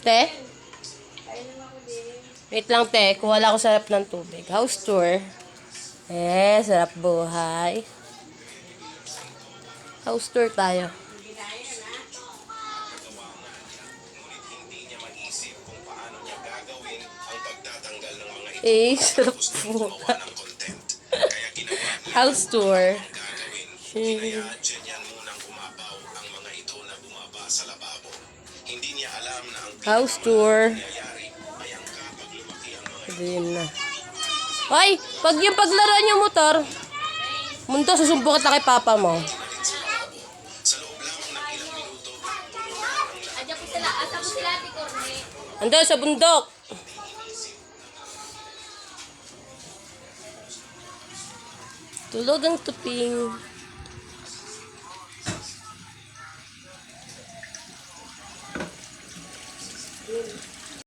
Te? Wait lang, te. Kuha lang ako sarap ng tubig. House tour. Sarap buhay. House tour tayo. Sarap buhay. House tour. House tour. Din na. Ay! Pag yung paglaruan yung motor, mundo, susumbukat na kay papa mo. Ando sa bundok. Tulog ang tuping.